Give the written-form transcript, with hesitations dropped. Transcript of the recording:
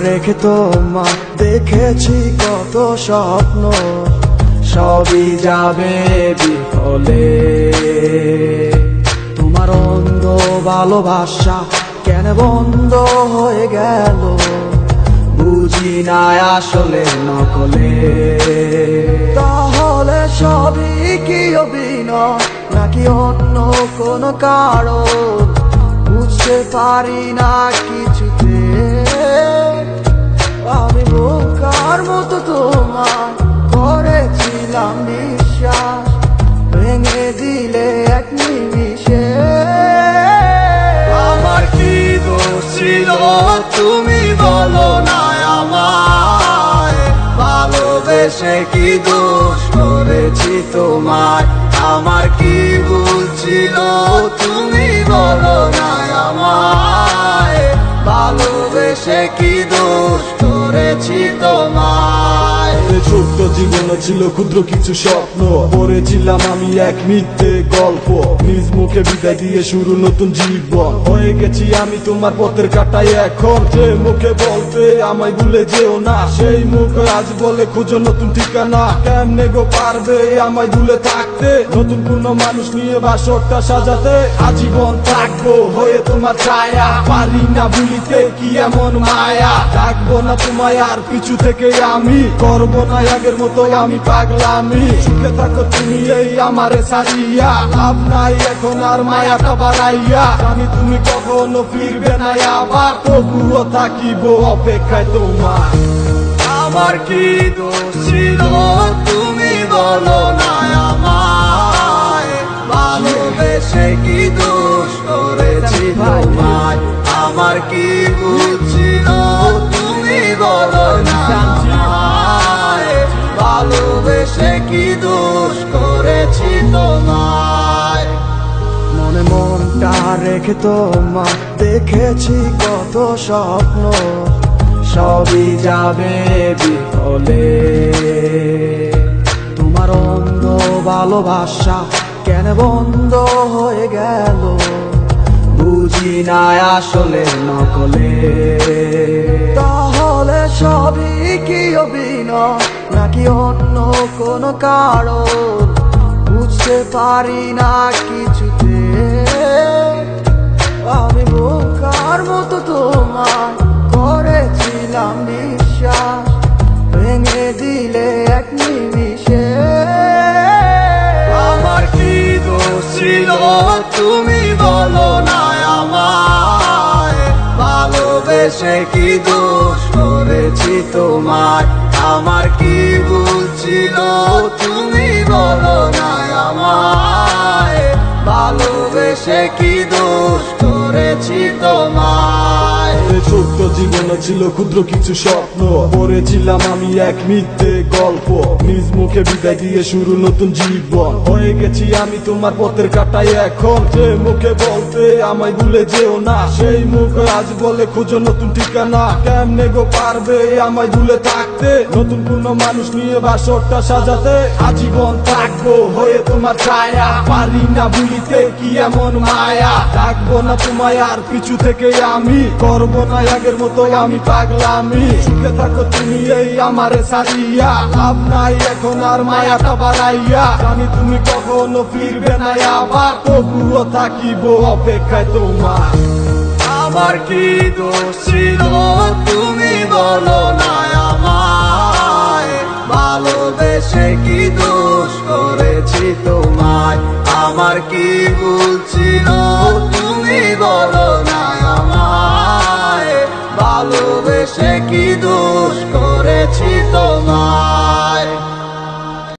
রেখে তোমার দেখেছি কত স্বপ্ন, সবই যাবে বিফলে। তোমার অন্ধ ভালোবাসা কেন বন্ধ হয়ে গেল, বুঝি না আসলে নকলে। তাহলে সবই কি অভিনয় নাকি অন্য কোনো কারণ, বুঝতে পারি না কিছুতে। আমি বোকার মতো তোমার করেছিলাম বিশ্বাস, ভেঙে দিলে এক নিমিষে। আমার কি দোষ ছিল তুমি বলো না আমায়, ভালোবেসে কি দোষ করেছি তোমায়। আমার কি ভুল ছিল তুমি বলো না আমায়, ভালোবেসে কি দোষ করেছি তোমায়। ছোট্ট জীবনে ছিল ক্ষুদ্র কিছু স্বপ্ন, পড়েছিলাম আমি এক মিথ্যে গল্প। নিজ মুখে বিদায় দিয়ে শুরু নতুন জীবন, হয়ে গেছি আমি তোমার পথের কাটায় এখন। যে মুখে বলতে আমায় ভুলে যেও না, সেই মুখ আজ বলে খুঁজো নতুন ঠিকানা। কেমনে গো পারবে আমায় ভুলে থাকতে, নতুন কোন মানুষ নিয়ে বাসরটা সাজাতে। আজীবন থাকবো হয়ে তোমার ছায়া, পারি না ভুলিতে কি এমন মায়া। ডাকবো না তোমায় আর পিছু থেকে আমি, করবো না আগের মতো আমি পাগলামি। সুখে থাকো তুমি এই আমারে সারিয়া, লাভ নাই এখন আর মায়াটা বাড়াইয়া। আমি তুমি কখনো ফিরবে না আবার, তবুও থাকিব অপেক্ষায় তোমার। আমার কি দোষ ছিল তুমি বলো না আমায়, ভালোবেসে কি দোষ করেছি তোমায়। আমার কি ভুল ছিল তুমি বলো না আমায়, ভালোবেসে কি দোষ করেছি তোমায়। মনে মনটা রেখে তোমার দেখেছি কত স্বপ্ন, সবই যাবে বিফলে। তোমার অন্ধ ভালোবাসা কেন বন্ধ হয়ে গেল, বুঝি না আসলে নকলে। তাহলে সবই কি অভিনয় নাকি অন্য কোনো কারণ, বুঝতে পারি না কিছুতে। আমি বোকার মতো তোমার করেছিলাম বিশ্বাস, ভেঙে দিলে এক নিমিষে। আমার কি দোষ ছিল তুমি বলো না আমায়, ভালোবেসে কি দোষ করেছি তোমায়। আমার কি ভুল ছিল তুমি বলো না আমায়, ভালোবেসে কি দোষ করেছি তোমায়। ছোট্ট জীবনে ছিল ক্ষুদ্র কিছু স্বপ্ন, পড়েছিলাম আমি এক মিথ্যে গল্প। নিজ মুখে বিদায় দিয়ে শুরু নতুন জীবন, হয়ে গেছি আমি তোমার পথের কাটায় এখন। যে মুখে বলতে আমায় ভুলে যেও না, সেই মুখ আজ বলে খুঁজো নতুন ঠিকানা। কেমনে গো পারবে আমায় ভুলে থাকতে, নতুন কোন মানুষ নিয়ে বাসরটা সাজাতে। আজীবন থাকবো হয়ে তোমার ছায়া, পারি না ভুলিতে কি এমন মায়া। ডাকবো না তোমায় আর পিছু থেকে আমি, করবো না আগের মতো আমি পাগলামি। সুখে থাকো তুমি এই আমারে সারিয়া, লাভ নাই এখন আর মায়াটা বাড়াইয়া। আমি তুমি কখনো ফিরবে না আবার, তবুও থাকিব অপেক্ষায় তোমার। আমার কি দোষ ছিল তুমি বলো না আমায়, ভালোবেসে কি দোষ করেছি তোমায়। আমার কি ভুল ছিল তুমি বলো না আমায়, ভালোবেসে কি দোষ করেছি তোমায়।